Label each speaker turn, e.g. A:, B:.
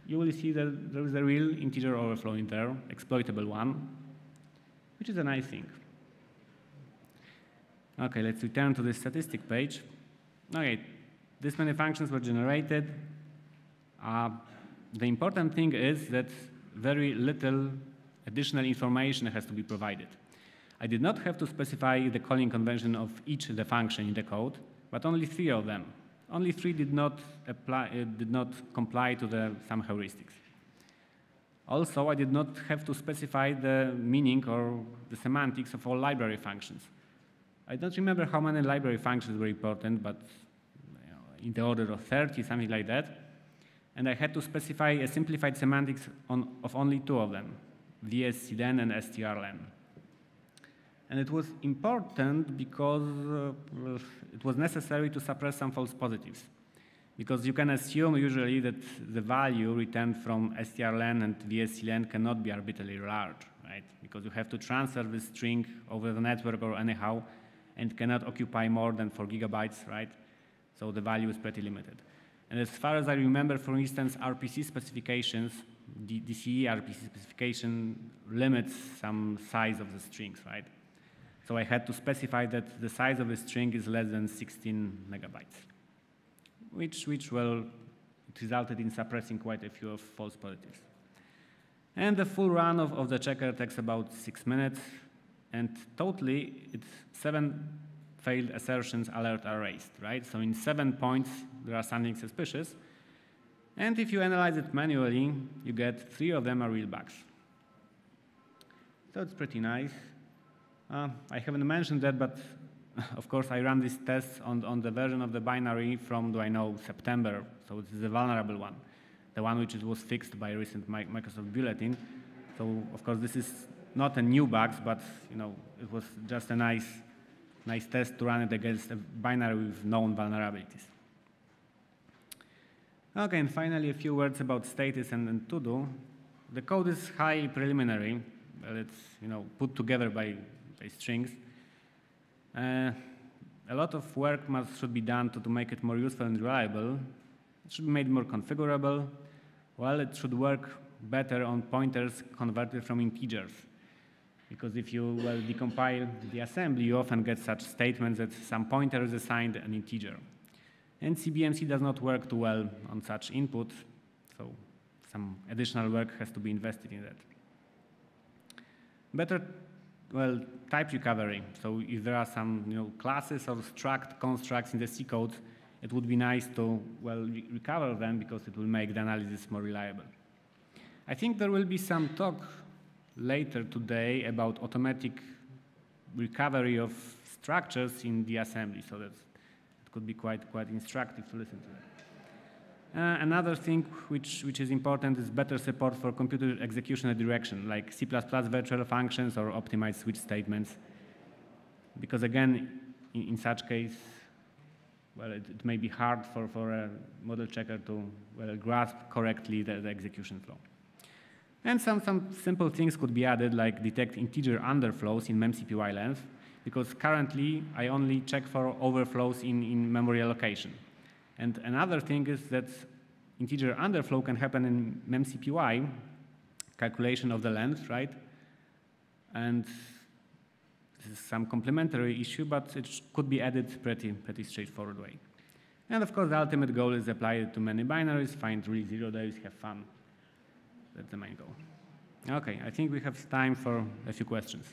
A: you will see that there is a real integer overflow in there, exploitable one, which is a nice thing. Okay, let's return to the statistic page. Okay, this many functions were generated. The important thing is that very little additional information has to be provided. I did not have to specify the calling convention of each of the function in the code, but only 3 of them. Only 3 did not comply to some heuristics. Also, I did not have to specify the meaning or the semantics of all library functions. I don't remember how many library functions were important, but in the order of 30, something like that. And I had to specify a simplified semantics of only 2 of them, vsclen and strlen. And it was important because it was necessary to suppress some false positives. Because you can assume usually that the value returned from strlen and vsclen cannot be arbitrarily large, right? Because you have to transfer the string over the network or anyhow, and cannot occupy more than 4 gigabytes, right? So the value is pretty limited. And as far as I remember, for instance, RPC specifications, the DCE RPC specification limits some size of the strings, right? So I had to specify that the size of the string is less than 16 megabytes, which well, it resulted in suppressing quite a few of false positives. And the full run of the checker takes about 6 minutes, and totally, 7 failed assertions alert are raised, right? So in 7 points, there are something suspicious. And if you analyze it manually, you get 3 of them are real bugs. So it's pretty nice. I haven't mentioned that, but of course, I ran these tests on the version of the binary from, September. So this is a vulnerable one, the one which was fixed by a recent Microsoft bulletin. So of course, this is not a new bug, but it was just a nice test to run it against a binary with known vulnerabilities. Okay, and finally, a few words about status and to-do. The code is highly preliminary. It's put together by strings. A lot of work should be done to make it more useful and reliable. It should be made more configurable. Well, it should work better on pointers converted from integers. Because if you decompile the assembly, you often get such statements that some pointer is assigned an integer. And CBMC does not work too well on such input, so some additional work has to be invested in that. Better, type recovery. So if there are some classes or struct constructs in the C code, it would be nice to recover them because it will make the analysis more reliable. I think there will be some talk later today about automatic recovery of structures in the assembly, so that it could be quite instructive to listen to that. Another thing which is important is better support for computer execution and direction, like C++ virtual functions or optimized switch statements. Because again, in such case, it may be hard for a model checker to grasp correctly the execution flow. And some simple things could be added, like detect integer underflows in memcpy length, because currently I only check for overflows in memory allocation. And another thing is that integer underflow can happen in memcpy, calculation of the length, right? And this is some complementary issue, but it could be added pretty straightforward way. And of course, the ultimate goal is apply it to many binaries, find really 0 days, have fun. That's the main goal. Okay, I think we have time for a few questions.